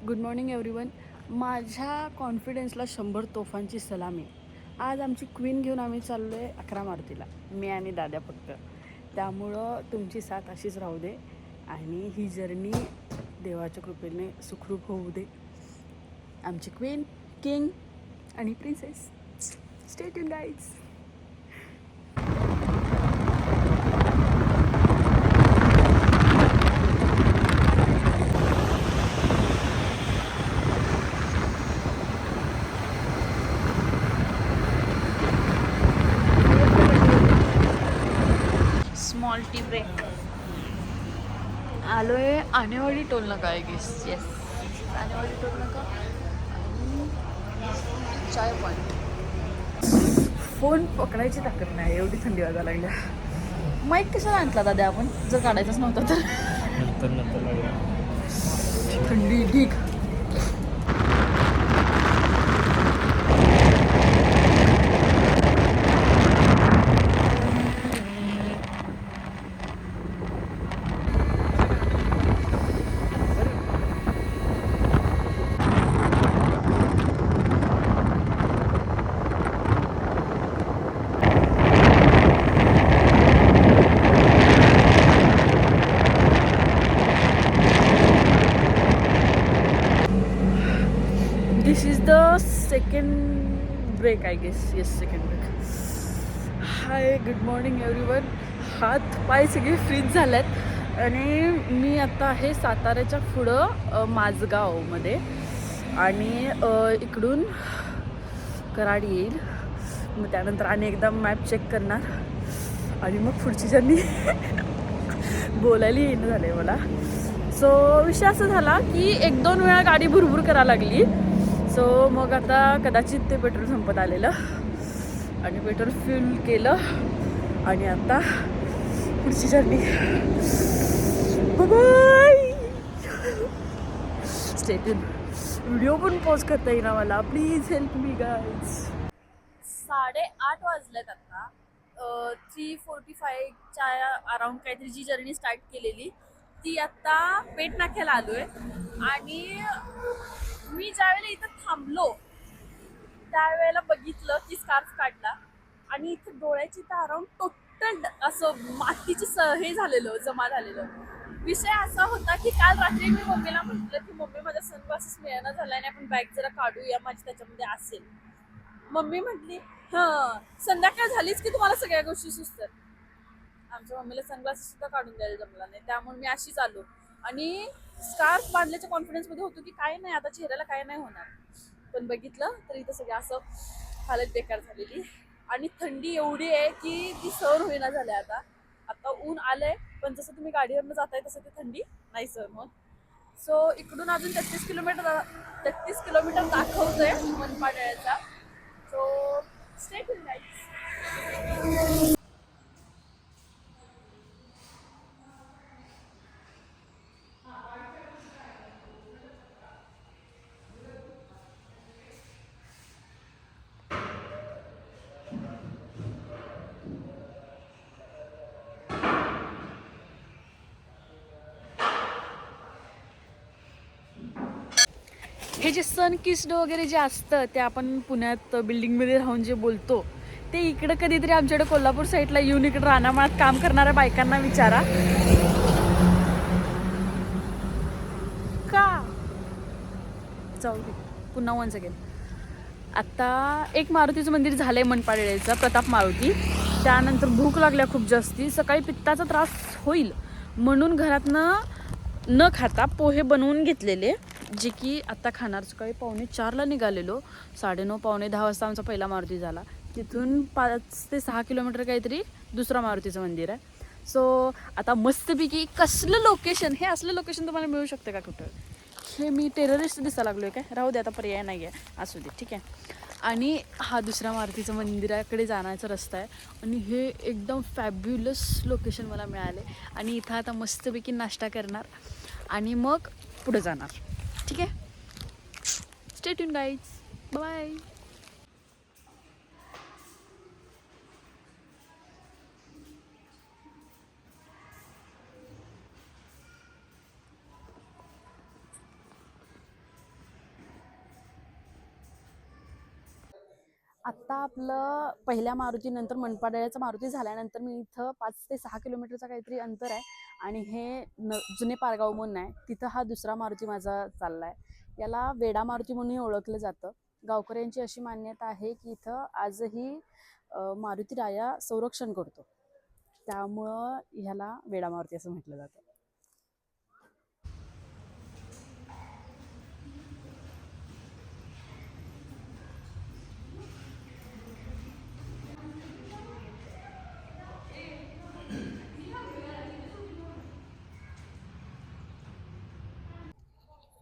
Good morning everyone. माझ्या कॉन्फिडन्सला 100 तोफांची सलामी. आज आमची क्वीन घेऊन आम्ही चाललो आहे 11 मारुतीला, मी आणि दादा फक्त. त्यामुळं तुमची साथ अशीच राहू दे आणि ही जर्नी देवाच्या कृपेने सुखरूप होऊ दे. आमची क्वीन, किंग आणि princess. Stay tune guys. Small tea break. आलो आहे आनेवाडी टोल नाका. I guess yes, Anewadi toll नाका आणि चाय पॉईंट. फोन पकडायची ताकद नाही, एवढी थंडी वाजायला लागल्या. माईक कशाला आणला दादा आपण, जर काढायचंच नव्हतं तर. थंडी ठीक. This is the second break, I guess. Yes, second break. High, good morning everyone. हात पाय सगळे फ्रीज झालेत आणि मी आता आहे साताऱ्याच्या पुढं माझगावमध्ये आणि इकडून कराड येईल. मग त्यानंतर आणि एकदा मॅप चेक करणार आणि मग पुढची जर्नी बोलायला येणं झालं आहे मला. सो विषय असा झाला की 1-2 वेळा गाडी भुरभुर करायला लागली. सो मग आता कदाचित ते पेट्रोल संपत आलेलं आणि पेट्रोल फिल केलं आणि आता पुढची journey. Bye. Stay tuned. Video पण पॉज करता येईना मला, प्लीज हेल्प मी गाईज. 8:30 वाजलेत आता. 3:45च्या अराउंड काहीतरी जी जर्नी स्टार्ट केलेली ती आता पेट नाक्याला आलोय. आणि मी ज्यावेळेला इथं थांबलो त्यावेळेला बघितलं की स्कार्फ काढला आणि इथं डोळ्याची तर अराउंड टोटल असं मातीची हे झालेलं, जमा झालेलं. विषय असा होता की काल रात्री मी मम्मीला म्हटलं की मम्मी माझा सनग्लासेस मिळाना झाला आणि आपण बॅग जरा काढूया, माझी त्याच्यामध्ये असेल. मम्मी म्हटली संध्याकाळ झालीच की तुम्हाला सगळ्या गोष्टी सुचतात. आमच्या मम्मीला सनग्लासेस सुद्धा काढून द्यायला जमला नाही, त्यामुळे मी अशीच आलो आणि स्कार्फ बांधल्याच्या कॉन्फिडन्समध्ये होतो की काय नाही, आता चेहऱ्याला काय नाही होणार. पण बघितलं तर इथं सगळं असं हालत बेकार झालेली आणि थंडी एवढी आहे की ती सहन होईना झाली. आता ऊन आलंय, पण जसं तुम्ही गाडीवरनं जाताय तसं ती थंडी नाही सहन होत. सो इकडून अजून 33 किलोमीटर दाखवतोय मनपाड्याचा. So stay tuned guys. हे जे सन किस्ड वगैरे जे असतं ते आपण पुण्यात बिल्डिंगमध्ये राहून जे बोलतो ते इकडं कधीतरी आमच्याकडे कोल्हापूर साईडला येऊन इकडं रानामाळात काम करणाऱ्या बायकांना विचारा. का जाऊ दे. पुन्हा वन्स अगेन. आता एक मारुतीचं मंदिर झालंय मनपाड्याचं, प्रताप मारुती. त्यानंतर भूक लागल्या खूप जास्ती. सकाळी पित्ताचा त्रास होईल म्हणून घरातनं न खाता पोहे बनवून घेतलेले, जे की आत्ता खाणार. सकाळी 4:45ला निघालेलो, 9:30 10 वाजता आमचा पहिला मारुती झाला. तिथून 5 ते 6 किलोमीटर काहीतरी दुसरा मारुतीचं मंदिर आहे. सो आता मस्तपैकी कसलं लोकेशन, हे असलं लोकेशन तुम्हाला मिळू शकतं का कुठं? हे मी टेररिस्ट दिसायला लागलो आहे काय? राहू दे, आता पर्याय नाही आहे, असू दे, ठीक आहे. आणि हा दुसऱ्या मारुतीचं मंदिराकडे जाण्याचा रस्ता आहे आणि हे एकदम फॅब्युलस लोकेशन मला मिळाले. आणि इथं आता मस्तपैकी नाश्ता करणार आणि मग पुढे जाणार, ठीक आहे. Stay tune guys. बाय. आत्ता आपलं पहिल्या मारुतीनंतर मनपाडाळ्याचा मारुती झाल्यानंतर मी इथं 5 ते 6 किलोमीटरचा काहीतरी अंतर आहे आणि हे जुने पारगाव म्हणून आहे, तिथं हा दुसरा मारुती माझा चाललाय. याला वेडा मारुती म्हणून ओळखलं जातं. गावकऱ्यांची अशी मान्यता आहे की इथं आजही मारुती राया संरक्षण करतो, त्यामुळं ह्याला वेडा मारुती असं म्हटलं जातं.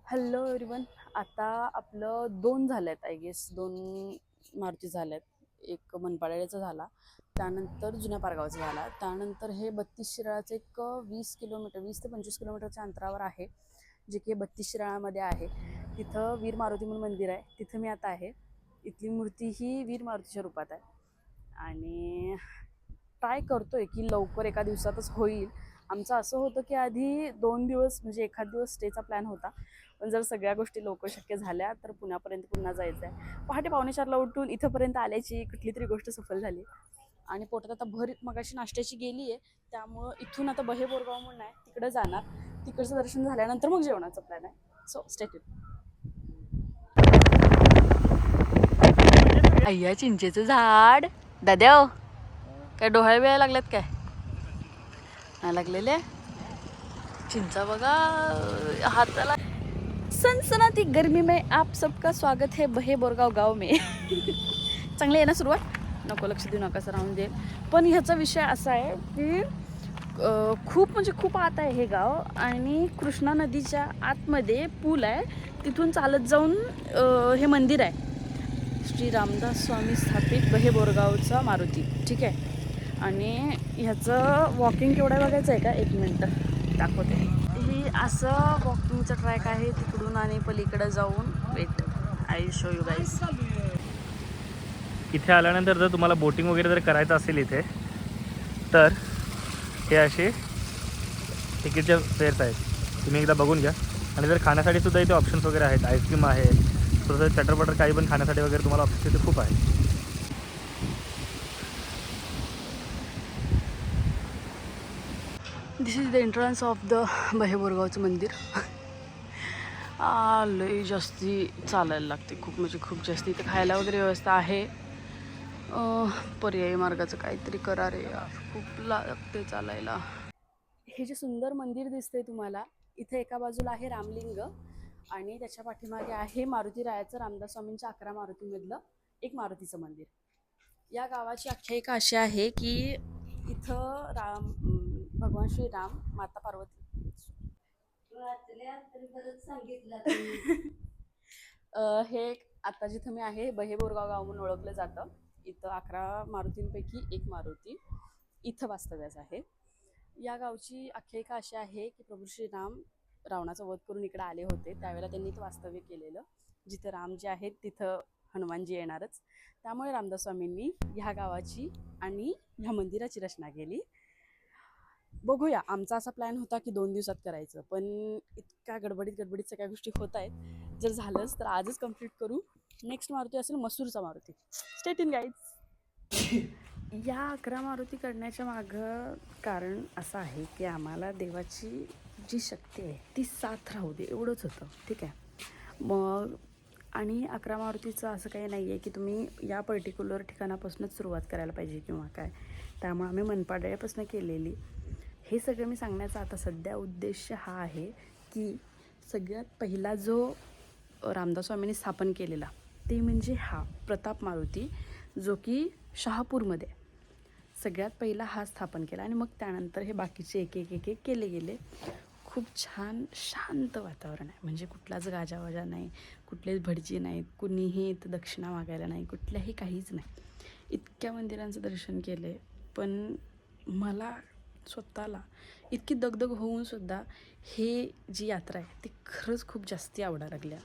Hello everyone. आता आपलं 2 झालेत, आय गेस 2 मारुती झाल्यात. एक मनपाड्याचा झाला, त्यानंतर जुन्या पारगावचा झाला, त्यानंतर हे 32 शिराळाचं एक 20 ते 25 किलोमीटरच्या अंतरावर आहे, जे की 32 शिराळामध्ये आहे. तिथं वीर मारुती म्हणून मंदिर आहे, तिथं मी आता आहे. इथली मूर्ती ही वीर मारुतीच्या रूपात आहे आणि ट्राय करतोय की लवकर एका दिवसातच होईल. आमचं असं होतं की आधी 2 दिवस म्हणजे एखाद दिवस स्टेचा प्लॅन होता, पण जर सगळ्या गोष्टी लवकर शक्य झाल्या तर पुण्यापर्यंत पुन्हा जायचं आहे. पहाटे 3:45ला उठून इथंपर्यंत आल्याची कुठली तरी गोष्ट सफल झाली आणि पोटात आता भर मगाशी नाश्त्याची गेली आहे, त्यामुळं इथून आता बहे बोरगाव म्हणून आहे तिकडं जाणार. तिकडचं दर्शन झाल्यानंतर मग जेवणाचा प्लॅन आहे. So stay tune. अय्या चिंचेचं झाड दाद्याव, काय डोहाळे वेळा लागल्यात काय? नाही लागलेले. चिंचा बघा हाताला. सनसनाती गर्मी में आप सबका स्वागत है बहे बोरगाव गाव में. चांगली आहे ना सुरुवात? नको लक्ष देऊ नका, सर राहून देईल. पण ह्याचा विषय असा आहे की खूप म्हणजे खूप आत आहे हे गाव आणि कृष्णा नदीच्या आतमध्ये पूल आहे, तिथून चालत जाऊन हे मंदिर आहे, श्री रामदास स्वामी स्थापित बहे बोरगावचा मारुती. ठीक आहे. आणि ह्याचं वॉकिंग केवढं बघायचं आहे का? 1 मिनटं दाखवते. ही असं वॉकिंगचं ट्रॅक आहे तिकडून आणि पलीकडे जाऊन. Wait, I show you guys. इथे आल्यानंतर जर तुम्हाला बोटिंग वगैरे जर करायचं असेल इथे, तर हे असे तिकीटचे फेअर्स आहेत, तुम्ही एकदा बघून घ्या. आणि जर खाण्यासाठी सुद्धा इथे ऑप्शन्स वगैरे आहेत, आईस्क्रीम आहे, थोडंसं चटरपटर काही पण खाण्यासाठी वगैरे तुम्हाला ऑप्शन्स इथे खूप आहे. This is the entrance of the Bahe बोरगावचं मंदिर. लई जास्ती चालायला लागते, खूप म्हणजे खूप जास्ती. इथं खायला वगैरे व्यवस्था आहे. पर्यायी मार्गाचं काहीतरी करा रे यार, खूप लागते चालायला. हे जे सुंदर मंदिर दिसतंय तुम्हाला, इथे एका बाजूला आहे रामलिंग आणि त्याच्या पाठीमागे आहे मारुती रायाचं रामदास स्वामींच्या 11 मारुतीमधलं एक मारुतीचं मंदिर. या गावाची आख्यायिका अशी आहे की इथं भगवान श्रीराम, माता पार्वती हे आता जिथं मी आहे बहे बोरगाव गाव म्हणून ओळखलं जातं. इथं 11 मारुतींपैकी एक मारुती इथं वास्तव्यास आहे. या गावची आख्यायिका अशी आहे की प्रभू श्रीराम रावणाचा वध करून इकडे आले होते, त्यावेळेला त्यांनी इथं वास्तव्य केलेलं. जिथं राम जे आहेत तिथं हनुमानजी येणारच, त्यामुळे रामदास स्वामींनी ह्या गावाची आणि ह्या मंदिराची रचना केली. बघूया, आमचा असा प्लॅन होता की 2 दिवसात करायचं, पण इतक्या गडबडीत सगळ्या गोष्टी होत आहेत. जर झालंच तर आजच कंप्लीट करू. नेक्स्ट मारुती असेल मसूरचा मारुती. Stay tune guys. या 11 मारुती करण्याच्या मागं कारण असं आहे की आम्हाला देवाची जी शक्ती आहे ती साथ राहू दे एवढंच होतं. ठीक आहे. मग आणि 11 मारुतीचं असं काही नाही आहे की तुम्ही या पर्टिक्युलर ठिकाणापासूनच सुरुवात करायला पाहिजे किंवा काय, त्यामुळे आम्ही मनपाड्यापासून केलेली. हे सगळं मी सांगण्याचा आता सध्या उद्देश हा आहे की सगळ्यात पहिला जो रामदास स्वामींनी स्थापन केलेला ते म्हणजे हा प्रताप मारुती, जो की शहापूरमध्ये सगळ्यात पहिला हा स्थापन केला आणि मग त्यानंतर हे बाकीचे एक एक एक एक केले गेले. खूप छान शांत वातावरण आहे, म्हणजे कुठलाच गाजावाजा नाही, कुठलेच भटजी नाहीत, कुणीही इथं दक्षिणा मागायला नाही, कुठल्याही काहीच नाही. इतक्या मंदिरांचं दर्शन केलं आहे, पण मला स्वतःला इतकी दगदग होऊनसुद्धा हे जी यात्रा आहे ती खरंच खूप जास्ती आवडायला लागल्या.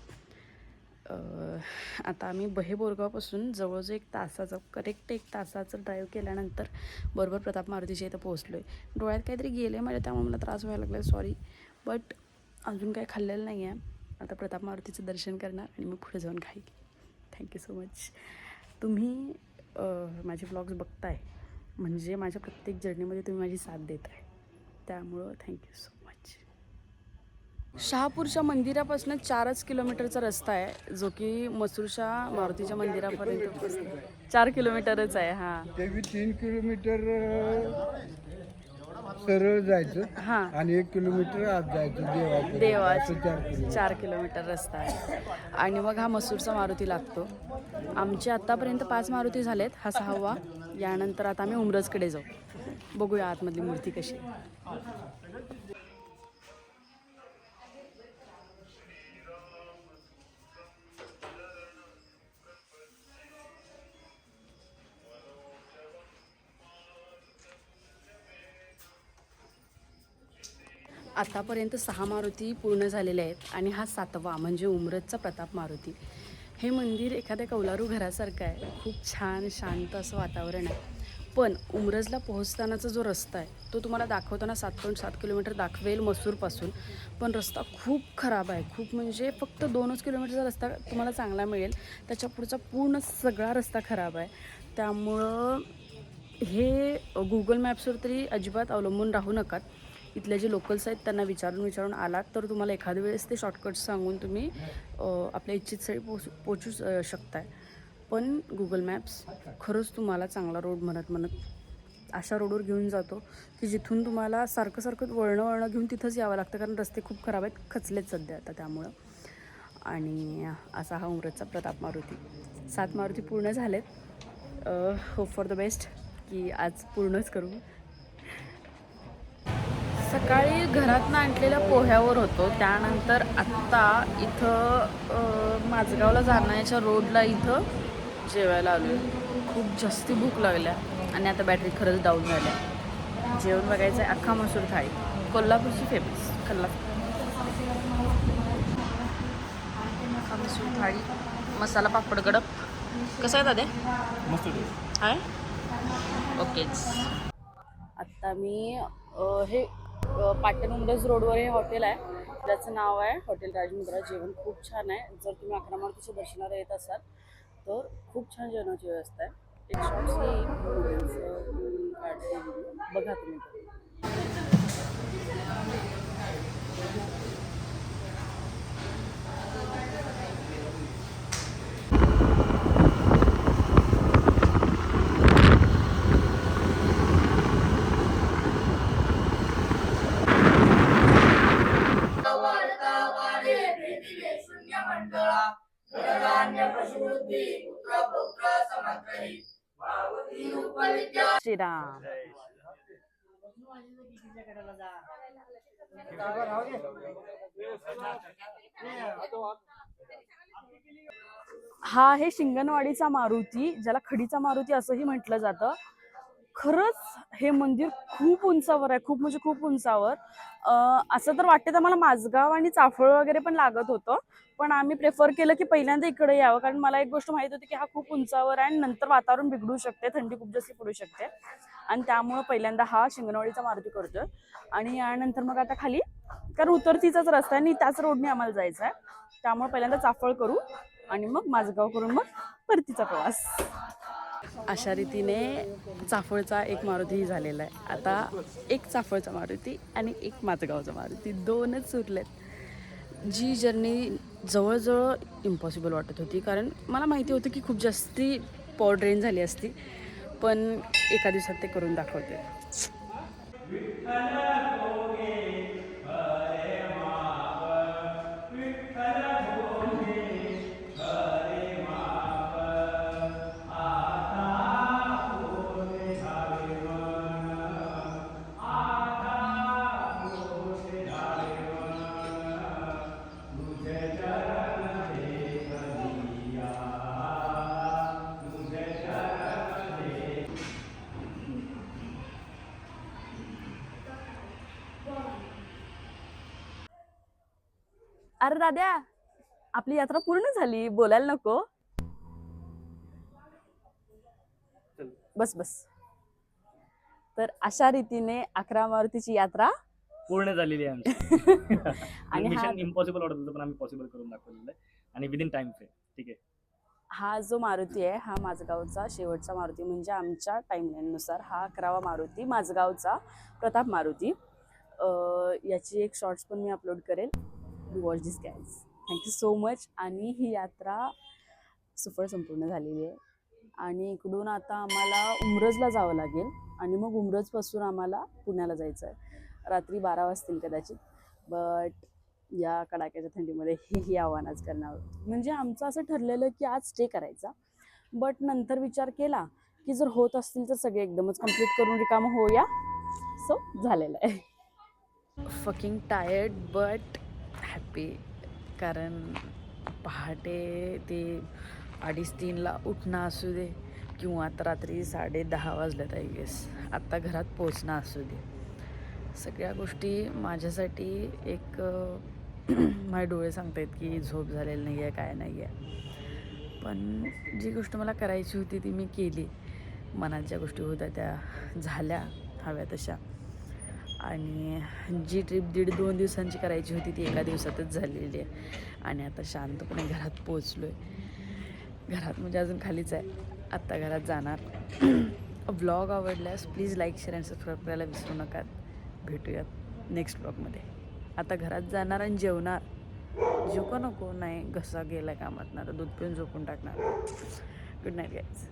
आता आम्ही बहे बोरगावपासून जवळजवळ 1 तासाचं करेक्ट 1 तासाचं ड्राईव्ह केल्यानंतर बरोबर प्रताप मारुतीच्या इथं पोहोचलो आहे. डोळ्यात काहीतरी गेलं आहे माझ्या, त्यामुळे मला त्रास व्हायला लागला आहे, सॉरी. बट अजून काही खाल्लेलं नाही आहे. आता प्रताप मारुतीचं दर्शन करणार आणि मग पुढे जाऊन खाईल. Thank you so much. तुम्ही माझे ब्लॉग्स बघताय म्हणजे माझ्या प्रत्येक जर्नीमध्ये तुम्ही माझी साथ देत आहे, त्यामुळं थँक्यू सो मच. शहापूरच्या मंदिरापासून 4 किलोमीटरचा रस्ता आहे, जो की मसूरच्या मारुतीच्या मंदिरापर्यंत 4 किलोमीटरच आहे. हां ते 3 किलोमीटर सरळ जायचं हां आणि 1 किलोमीटर आत जायचं देवाचं 4 किलोमीटर. 4 किलोमीटर रस्ता आहे आणि मग हा मसूरचा मारुती लागतो. आमचे आत्तापर्यंत 5 मारुती झालेत, हा 6वा. यानंतर आता आम्ही उमरजकडे जाऊ, बघूया आतमधली मूर्ती कशी आहे. आतापर्यंत 6 मारुती पूर्ण झालेल्या आहेत आणि हा 7वा म्हणजे उमरजचा प्रताप मारुती. हे मंदिर एखाद्या कौलारू घरासारखं आहे, खूप छान शांत असं वातावरण आहे. पण उमरजला पोहोचतानाचा जो रस्ता आहे तो तुम्हाला दाखवताना 7.7 किलोमीटर दाखवेल मसूरपासून, पण रस्ता खूप खराब आहे. खूप म्हणजे फक्त 2च किलोमीटरचा रस्ता तुम्हाला चांगला मिळेल, त्याच्या पुढचा पूर्ण सगळा रस्ता खराब आहे. त्यामुळं हे गुगल मॅप्सवर तरी अजिबात अवलंबून राहू नका. इथले जे लोकल्स आहेत त्यांना विचारून आलात तर तुम्हाला एखाद्या वेळेस ते शॉर्टकट सांगून तुम्ही आपल्या इच्छित स्थळी पोचू शकताय. पण गुगल मॅप्स खरंच तुम्हाला चांगला रोड म्हणत अशा रोडवर घेऊन जातो की जिथून तुम्हाला सारखं वळणं घेऊन तिथंच यावं लागतं, कारण रस्ते खूप खराब आहेत, खचलेत सध्या आता त्यामुळं. आणि असा हा उमरजचा प्रताप मारुती. 7 मारुती पूर्ण झालेत. होप फॉर द बेस्ट की आज पूर्णच करू. सकाळी घरातनं आणलेल्या पोह्यावर होतो, त्यानंतर आत्ता इथं माझगावला जाण्याच्या रोडला इथं जेवायला आलो आहे. खूप जास्ती भूक लागल्या आणि आता बॅटरी खरंच डाऊन झाल्या. जेवण बघायचं आहे अख्खा मसूर थाळी, कोल्हापूरची फेमस अख्खा मसूर थाळी, मसाला पापड गडप. कसं आहे दादा? मस्त आहे ओकेच. आत्ता मी हे पाटण उमरज रोडवर हे हॉटेल आहे, ज्याचं नाव आहे हॉटेल राजमुद्रा. जेवण खूप छान आहे. जर तुम्ही अकरा मारुतीच्या दर्शनाला येत असाल तर खूप छान जेवणाची व्यवस्था आहे. एक शॉर्ट्स बघा तुम्ही. श्रीराम. हा आहे शिंगणवाडीचा मारुती, ज्याला खडीचा मारुती असंही म्हटलं जातं. खरंच हे मंदिर खूप उंचावर आहे, खूप म्हणजे खूप उंचावर. असं तर वाटतं मला माझगाव आणि चाफळ वगैरे पण लागत होतं, पण आम्ही प्रेफर केलं की पहिल्यांदा इकडे यावं, कारण मला एक गोष्ट माहित होती की हा खूप उंचावर आहे आणि नंतर वातावरण बिघडू शकते, थंडी खूप जास्त पडू शकते, आणि त्यामुळं पहिल्यांदा हा शिंगणवाडीचा मारुती करतोय. आणि यानंतर मग आता खाली, कारण उतरतीचाच रस्ता आहे आणि त्याच रोडने आम्हाला जायचं आहे, त्यामुळे पहिल्यांदा चाफळ करू आणि मग माझगाव करून मग परतीचा प्रवास. अशा रीतीने चाफळचा एक मारुती झालेला आहे. आता एक चाफळचा मारुती आणि एक माझगावचा मारुती, 2च उरलेत. जी जर्नी जवळजवळ इम्पॉसिबल वाटत होती, कारण मला माहिती होतं की खूप जास्ती पॉवर ड्रेन झाली असती, पण एका दिवसात ते करून दाखवते. अरे दाद्या, आपली यात्रा पूर्ण झाली, बोलायला नको. बस. तर अशा रीतीने 11 मारुतीची यात्रा पूर्ण झालेली आहे आमची. आणि मिशन इम्पॉसिबल वाटत होतं, पण आम्ही पॉसिबल करून दाखवलेलं आहे आणि विदिन टाइम फ्रेम. ठीक आहे. हा जो मारुती आहे हा माझगावचा शेवटचा मारुती, म्हणजे आमच्या टाईमलाईननुसार हा 11वा मारुती, माझगावचा प्रताप मारुती. याची एक शॉर्ट्स पण मी अपलोड करेल. वॉच दिस गाईज. Thank you so much. आणि ही यात्रा सुफळ संपूर्ण झालेली आहे आणि इकडून आता आम्हाला उमरजला जावं लागेल आणि मग उमरजपासून आम्हाला पुण्याला जायचं आहे. रात्री 12 वाजतील कदाचित. बट या कडाक्याच्या थंडीमध्ये ही आव्हानच करणार आहोत. म्हणजे आमचं असं ठरलेलं की आज स्टे करायचा, बट नंतर विचार केला की जर होत असतील तर सगळे एकदमच कंप्लीट करून रिकामं होऊया. सो झालेलं आहे. फकिंग टायर्ड बट हॅपी, कारण पहाटे ते 2:30-3ला उठणं असू दे किंवा आता रात्री 10:30 वाजल्यात आय गेस, आत्ता घरात पोचणं असू दे, सगळ्या गोष्टी माझ्यासाठी एक माझे डोळे सांगतायत की झोप झालेली नाही आहे, काय नाही आहे. पण जी गोष्ट मला करायची होती ती मी केली. मनात ज्या गोष्टी होत्या त्या झाल्या हव्या तशा. आणि जी ट्रिप 1.5-2 दिवसांची करायची होती ती एका दिवसातच झालेली आहे. आणि आता शांतपणे घरात पोचलो आहे. घरात म्हणजे अजून खालीच आहे, आत्ता घरात जाणार. व्लॉग आवडल्यास please like, share and subscribe करायला विसरू नका. भेटूयात नेक्स्ट व्लॉगमध्ये. आता घरात जाणार आणि जेवणार. झोपू नको, नाही घसा गेला कामात ना, आता दूध पिऊन झोपून टाकणार. Good night guys.